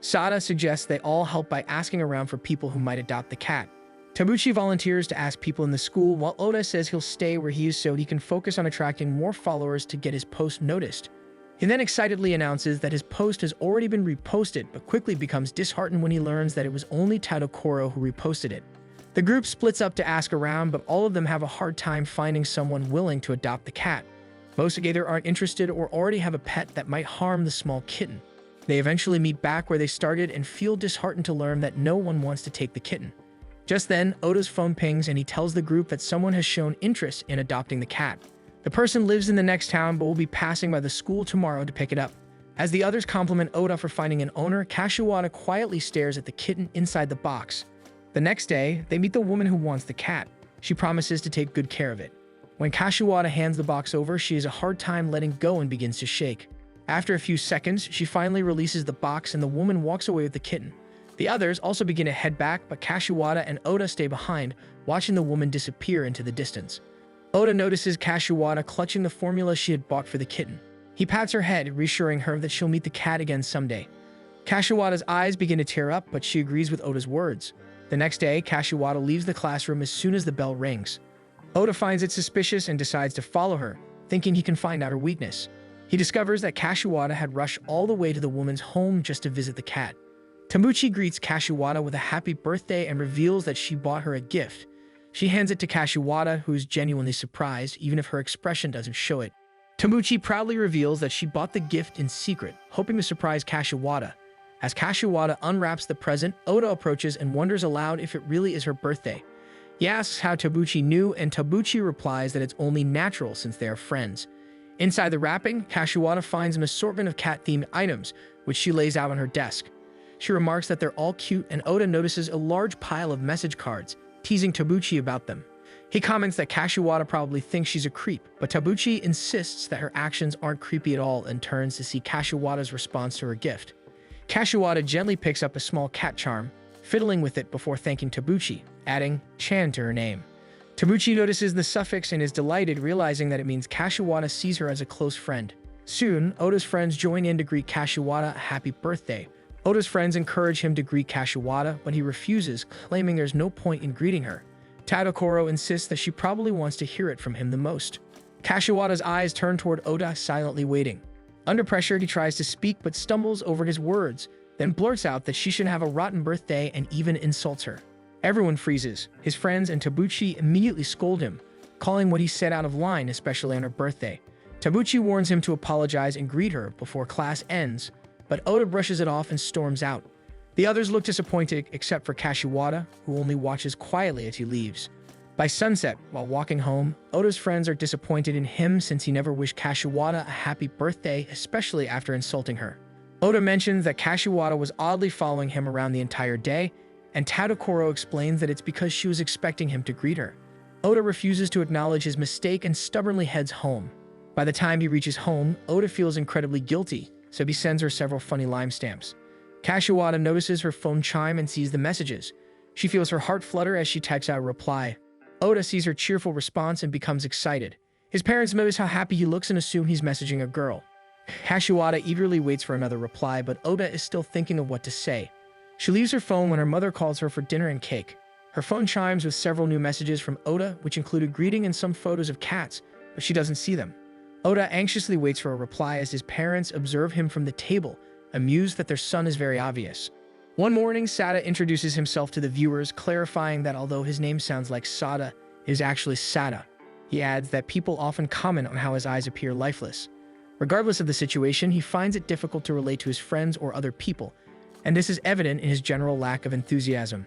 Sada suggests they all help by asking around for people who might adopt the cat. Tabuchi volunteers to ask people in the school, while Oda says he'll stay where he is so he can focus on attracting more followers to get his post noticed. He then excitedly announces that his post has already been reposted, but quickly becomes disheartened when he learns that it was only Tadokoro who reposted it. The group splits up to ask around, but all of them have a hard time finding someone willing to adopt the cat. Most either aren't interested or already have a pet that might harm the small kitten. They eventually meet back where they started and feel disheartened to learn that no one wants to take the kitten. Just then, Oda's phone pings and he tells the group that someone has shown interest in adopting the cat. The person lives in the next town but will be passing by the school tomorrow to pick it up. As the others compliment Oda for finding an owner, Kashiwata quietly stares at the kitten inside the box. The next day, they meet the woman who wants the cat. She promises to take good care of it. When Kashiwata hands the box over, she has a hard time letting go and begins to shake. After a few seconds, she finally releases the box and the woman walks away with the kitten. The others also begin to head back, but Kashiwata and Oda stay behind, watching the woman disappear into the distance. Oda notices Kashiwata clutching the formula she had bought for the kitten. He pats her head, reassuring her that she'll meet the cat again someday. Kashiwata's eyes begin to tear up, but she agrees with Oda's words. The next day, Kashiwata leaves the classroom as soon as the bell rings. Oda finds it suspicious and decides to follow her, thinking he can find out her weakness. He discovers that Kashiwata had rushed all the way to the woman's home just to visit the cat. Tabuchi greets Kashiwata with a happy birthday and reveals that she bought her a gift. She hands it to Kashiwata, who is genuinely surprised, even if her expression doesn't show it. Tabuchi proudly reveals that she bought the gift in secret, hoping to surprise Kashiwata. As Kashiwata unwraps the present, Oda approaches and wonders aloud if it really is her birthday. He asks how Tabuchi knew, and Tabuchi replies that it's only natural since they are friends. Inside the wrapping, Kashiwata finds an assortment of cat-themed items, which she lays out on her desk. She remarks that they're all cute, and Oda notices a large pile of message cards, teasing Tabuchi about them. He comments that Kashiwata probably thinks she's a creep, but Tabuchi insists that her actions aren't creepy at all and turns to see Kashiwata's response to her gift. Kashiwata gently picks up a small cat charm, fiddling with it before thanking Tabuchi, adding Chan to her name. Tabuchi notices the suffix and is delighted, realizing that it means Kashiwata sees her as a close friend. Soon, Oda's friends join in to greet Kashiwata a happy birthday. Oda's friends encourage him to greet Kashiwata, but he refuses, claiming there's no point in greeting her. Tadokoro insists that she probably wants to hear it from him the most. Kashiwata's eyes turn toward Oda, silently waiting. Under pressure, he tries to speak but stumbles over his words, then blurts out that she should have a rotten birthday and even insults her. Everyone freezes. His friends and Tabuchi immediately scold him, calling what he said out of line, especially on her birthday. Tabuchi warns him to apologize and greet her before class ends, but Oda brushes it off and storms out. The others look disappointed, except for Kashiwata, who only watches quietly as he leaves. By sunset, while walking home, Oda's friends are disappointed in him since he never wished Kashiwata a happy birthday, especially after insulting her. Oda mentions that Kashiwata was oddly following him around the entire day, and Tadokoro explains that it's because she was expecting him to greet her. Oda refuses to acknowledge his mistake and stubbornly heads home. By the time he reaches home, Oda feels incredibly guilty, so he sends her several funny lime stamps. Kashiwata notices her phone chime and sees the messages. She feels her heart flutter as she types out a reply. Oda sees her cheerful response and becomes excited. His parents notice how happy he looks and assume he's messaging a girl. Kashiwata eagerly waits for another reply, but Oda is still thinking of what to say. She leaves her phone when her mother calls her for dinner and cake. Her phone chimes with several new messages from Oda, which include a greeting and some photos of cats, but she doesn't see them. Oda anxiously waits for a reply as his parents observe him from the table, amused that their son is very obvious. One morning, Sada introduces himself to the viewers, clarifying that although his name sounds like Sada, it is actually Sada. He adds that people often comment on how his eyes appear lifeless. Regardless of the situation, he finds it difficult to relate to his friends or other people, and this is evident in his general lack of enthusiasm.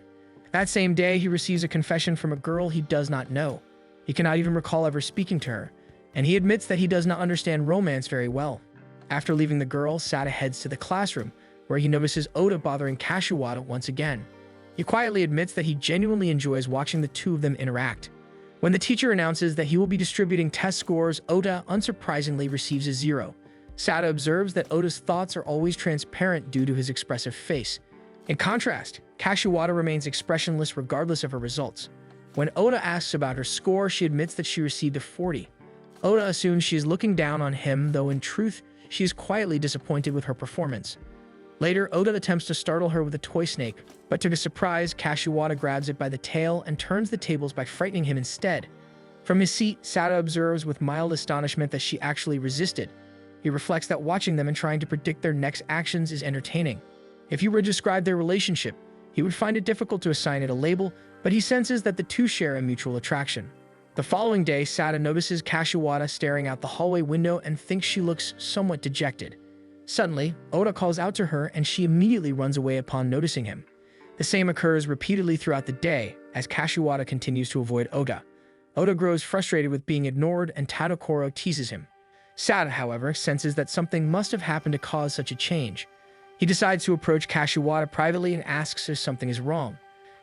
That same day, he receives a confession from a girl he does not know. He cannot even recall ever speaking to her, and he admits that he does not understand romance very well. After leaving the girl, Sada heads to the classroom, where he notices Oda bothering Kashiwata once again. He quietly admits that he genuinely enjoys watching the two of them interact. When the teacher announces that he will be distributing test scores, Oda unsurprisingly receives a 0. Sada observes that Oda's thoughts are always transparent due to his expressive face. In contrast, Kashiwata remains expressionless regardless of her results. When Oda asks about her score, she admits that she received a 40. Oda assumes she is looking down on him, though in truth, she is quietly disappointed with her performance. Later, Oda attempts to startle her with a toy snake, but to his surprise, Kashiwata grabs it by the tail and turns the tables by frightening him instead. From his seat, Sada observes with mild astonishment that she actually resisted. He reflects that watching them and trying to predict their next actions is entertaining. If he were to describe their relationship, he would find it difficult to assign it a label, but he senses that the two share a mutual attraction. The following day, Sada notices Kashiwata staring out the hallway window and thinks she looks somewhat dejected. Suddenly, Oda calls out to her and she immediately runs away upon noticing him. The same occurs repeatedly throughout the day as Kashiwata continues to avoid Oda. Oda grows frustrated with being ignored and Tadokoro teases him. Sada, however, senses that something must have happened to cause such a change. He decides to approach Kashiwata privately and asks if something is wrong.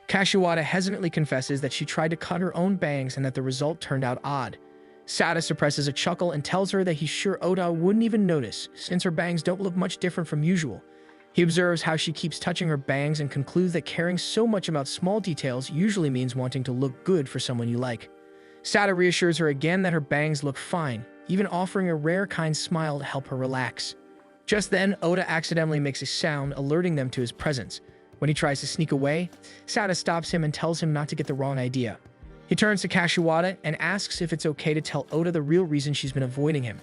Kashiwata hesitantly confesses that she tried to cut her own bangs and that the result turned out odd. Sada suppresses a chuckle and tells her that he's sure Oda wouldn't even notice, since her bangs don't look much different from usual. He observes how she keeps touching her bangs and concludes that caring so much about small details usually means wanting to look good for someone you like. Sada reassures her again that her bangs look fine, even offering a rare kind smile to help her relax. Just then, Oda accidentally makes a sound alerting them to his presence. When he tries to sneak away, Sada stops him and tells him not to get the wrong idea. He turns to Kashiwata and asks if it's okay to tell Oda the real reason she's been avoiding him.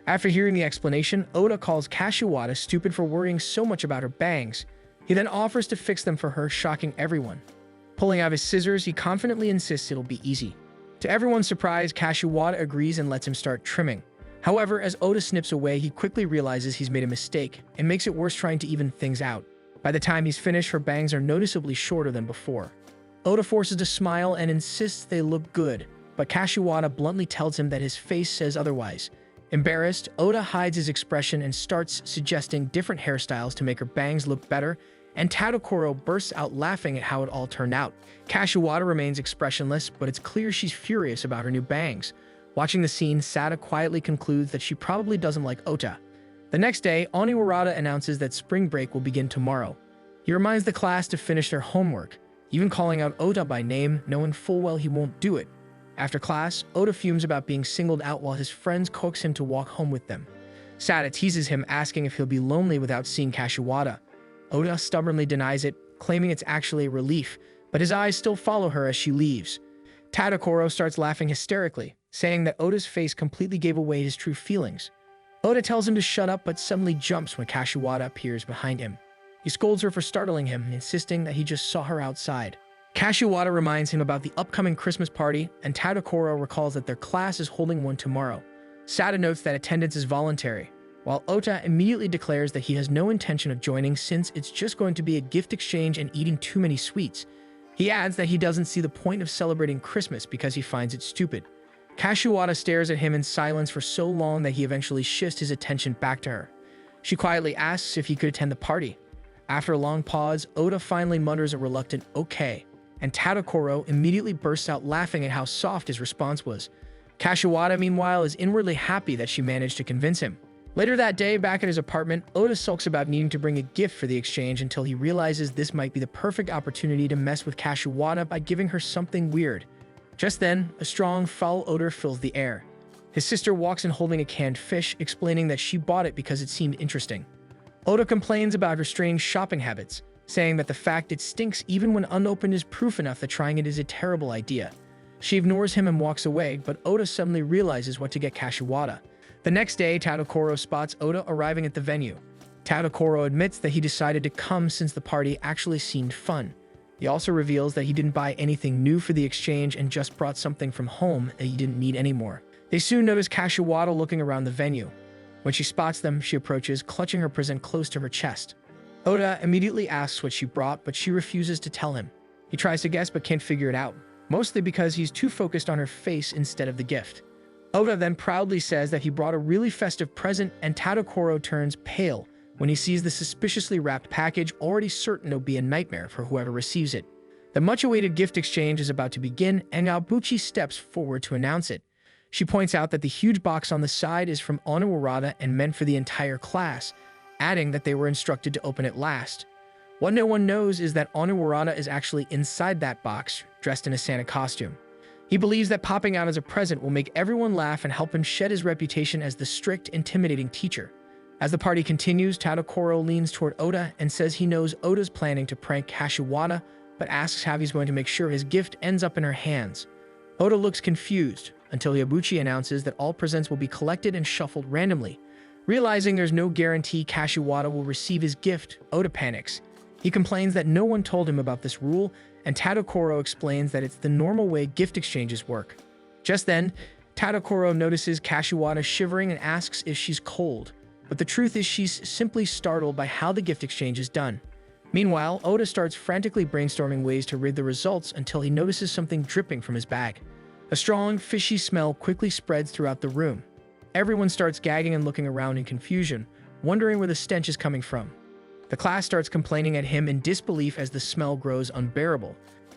After hearing the explanation, Oda calls Kashiwata stupid for worrying so much about her bangs. He then offers to fix them for her, shocking everyone. Pulling out his scissors, he confidently insists it'll be easy. To everyone's surprise, Kashiwata agrees and lets him start trimming. However, as Oda snips away, he quickly realizes he's made a mistake and makes it worse trying to even things out. By the time he's finished, her bangs are noticeably shorter than before. Oda forces a smile and insists they look good, but Kashiwata bluntly tells him that his face says otherwise. Embarrassed, Oda hides his expression and starts suggesting different hairstyles to make her bangs look better, and Tadokoro bursts out laughing at how it all turned out. Kashiwata remains expressionless, but it's clear she's furious about her new bangs. Watching the scene, Sada quietly concludes that she probably doesn't like Ota. The next day, Oniwara announces that spring break will begin tomorrow. He reminds the class to finish their homework, even calling out Ota by name, knowing full well he won't do it. After class, Ota fumes about being singled out while his friends coax him to walk home with them. Sada teases him, asking if he'll be lonely without seeing Kashiwata. Ota stubbornly denies it, claiming it's actually a relief, but his eyes still follow her as she leaves. Tadokoro starts laughing hysterically, saying that Ota's face completely gave away his true feelings. Oda tells him to shut up, but suddenly jumps when Kashiwata appears behind him. He scolds her for startling him, insisting that he just saw her outside. Kashiwata reminds him about the upcoming Christmas party, and Tadokoro recalls that their class is holding one tomorrow. Sada notes that attendance is voluntary, while Ota immediately declares that he has no intention of joining since it's just going to be a gift exchange and eating too many sweets. He adds that he doesn't see the point of celebrating Christmas because he finds it stupid. Kashiwata stares at him in silence for so long that he eventually shifts his attention back to her. She quietly asks if he could attend the party. After a long pause, Oda finally mutters a reluctant "okay," and Tadokoro immediately bursts out laughing at how soft his response was. Kashiwata, meanwhile, is inwardly happy that she managed to convince him. Later that day, back at his apartment, Oda sulks about needing to bring a gift for the exchange until he realizes this might be the perfect opportunity to mess with Kashiwata by giving her something weird. Just then, a strong, foul odor fills the air. His sister walks in holding a canned fish, explaining that she bought it because it seemed interesting. Oda complains about her strange shopping habits, saying that the fact it stinks even when unopened is proof enough that trying it is a terrible idea. She ignores him and walks away, but Oda suddenly realizes what to get Kashiwata. The next day, Tadokoro spots Oda arriving at the venue. Tadokoro admits that he decided to come since the party actually seemed fun. He also reveals that he didn't buy anything new for the exchange and just brought something from home that he didn't need anymore. They soon notice Kashiwata looking around the venue. When she spots them, she approaches, clutching her present close to her chest. Oda immediately asks what she brought, but she refuses to tell him. He tries to guess but can't figure it out, mostly because he's too focused on her face instead of the gift. Oda then proudly says that he brought a really festive present, and Tadokoro turns pale when he sees the suspiciously wrapped package, already certain it'll be a nightmare for whoever receives it. The much-awaited gift exchange is about to begin, and Aobuchi steps forward to announce it. She points out that the huge box on the side is from Onowurata and meant for the entire class, adding that they were instructed to open it last. What no one knows is that Onowurata is actually inside that box, dressed in a Santa costume. He believes that popping out as a present will make everyone laugh and help him shed his reputation as the strict, intimidating teacher. As the party continues, Tadokoro leans toward Oda and says he knows Oda's planning to prank Kashiwata, but asks how he's going to make sure his gift ends up in her hands. Oda looks confused, until Yabuchi announces that all presents will be collected and shuffled randomly. Realizing there's no guarantee Kashiwata will receive his gift, Oda panics. He complains that no one told him about this rule, and Tadokoro explains that it's the normal way gift exchanges work. Just then, Tadokoro notices Kashiwata shivering and asks if she's cold, but the truth is she's simply startled by how the gift exchange is done. Meanwhile, Oda starts frantically brainstorming ways to read the results until he notices something dripping from his bag. A strong, fishy smell quickly spreads throughout the room. Everyone starts gagging and looking around in confusion, wondering where the stench is coming from. The class starts complaining at him in disbelief as the smell grows unbearable.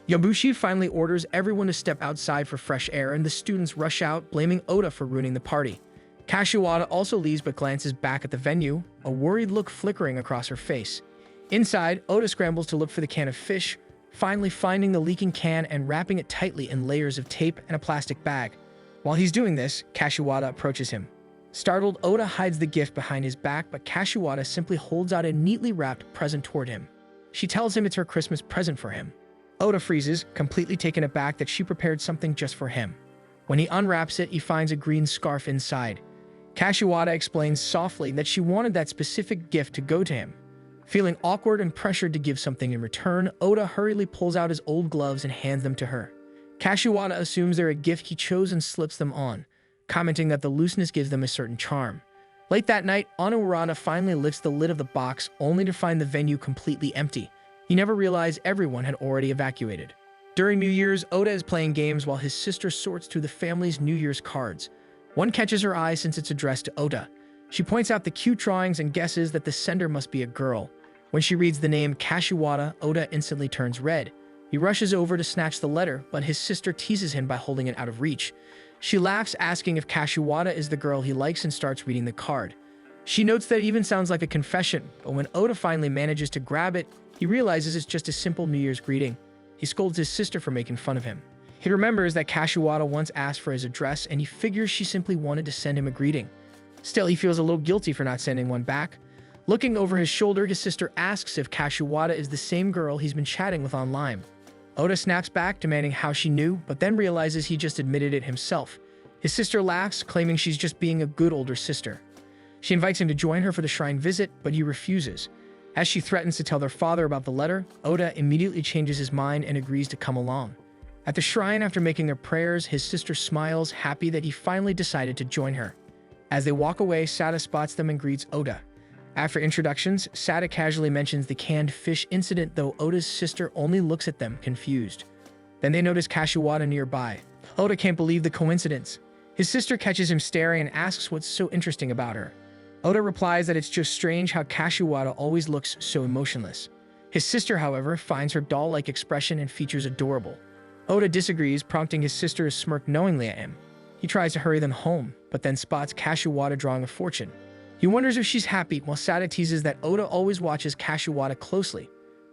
Yabuchi finally orders everyone to step outside for fresh air, and the students rush out, blaming Oda for ruining the party. Kashiwata also leaves but glances back at the venue, a worried look flickering across her face. Inside, Oda scrambles to look for the can of fish, finally finding the leaking can and wrapping it tightly in layers of tape and a plastic bag. While he's doing this, Kashiwata approaches him. Startled, Oda hides the gift behind his back, but Kashiwata simply holds out a neatly wrapped present toward him. She tells him it's her Christmas present for him. Oda freezes, completely taken aback that she prepared something just for him. When he unwraps it, he finds a green scarf inside. Kashiwata explains softly that she wanted that specific gift to go to him. Feeling awkward and pressured to give something in return, Oda hurriedly pulls out his old gloves and hands them to her. Kashiwata assumes they're a gift he chose and slips them on, commenting that the looseness gives them a certain charm. Late that night, Onowurata finally lifts the lid of the box, only to find the venue completely empty. He never realized everyone had already evacuated. During New Year's, Oda is playing games while his sister sorts through the family's New Year's cards. One catches her eye since it's addressed to Oda. She points out the cute drawings and guesses that the sender must be a girl. When she reads the name Kashiwata, Oda instantly turns red. He rushes over to snatch the letter, but his sister teases him by holding it out of reach. She laughs, asking if Kashiwata is the girl he likes, and starts reading the card. She notes that it even sounds like a confession, but when Oda finally manages to grab it, he realizes it's just a simple New Year's greeting. He scolds his sister for making fun of him. He remembers that Kashiwata once asked for his address, and he figures she simply wanted to send him a greeting. Still, he feels a little guilty for not sending one back. Looking over his shoulder, his sister asks if Kashiwata is the same girl he's been chatting with online. Oda snaps back, demanding how she knew, but then realizes he just admitted it himself. His sister laughs, claiming she's just being a good older sister. She invites him to join her for the shrine visit, but he refuses. As she threatens to tell their father about the letter, Oda immediately changes his mind and agrees to come along. At the shrine, after making their prayers, his sister smiles, happy that he finally decided to join her. As they walk away, Sada spots them and greets Oda. After introductions, Sada casually mentions the canned fish incident, though Oda's sister only looks at them, confused. Then they notice Kashiwata nearby. Oda can't believe the coincidence. His sister catches him staring and asks what's so interesting about her. Oda replies that it's just strange how Kashiwata always looks so emotionless. His sister, however, finds her doll-like expression and features adorable. Oda disagrees, prompting his sister to smirk knowingly at him. He tries to hurry them home, but then spots Kashiwata drawing a fortune. He wonders if she's happy, while Sada teases that Oda always watches Kashiwata closely.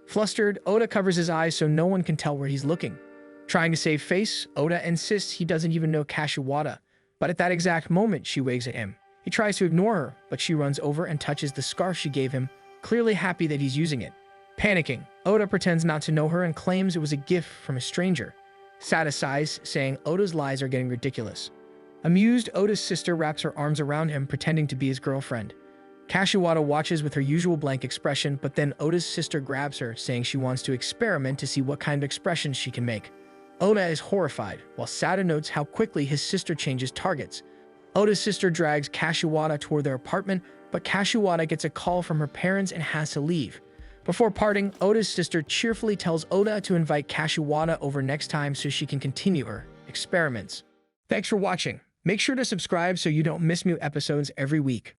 Flustered, Oda covers his eyes so no one can tell where he's looking. Trying to save face, Oda insists he doesn't even know Kashiwata, but at that exact moment, she waves at him. He tries to ignore her, but she runs over and touches the scarf she gave him, clearly happy that he's using it. Panicking, Oda pretends not to know her and claims it was a gift from a stranger. Sada sighs, saying Oda's lies are getting ridiculous. Amused, Oda's sister wraps her arms around him, pretending to be his girlfriend. Kashiwata watches with her usual blank expression, but then Oda's sister grabs her, saying she wants to experiment to see what kind of expressions she can make. Oda is horrified, while Sada notes how quickly his sister changes targets. Oda's sister drags Kashiwata toward their apartment, but Kashiwata gets a call from her parents and has to leave. Before parting, Oda's sister cheerfully tells Oda to invite Kashiwata over next time so she can continue her experiments. Thanks for watching. Make sure to subscribe so you don't miss new episodes every week.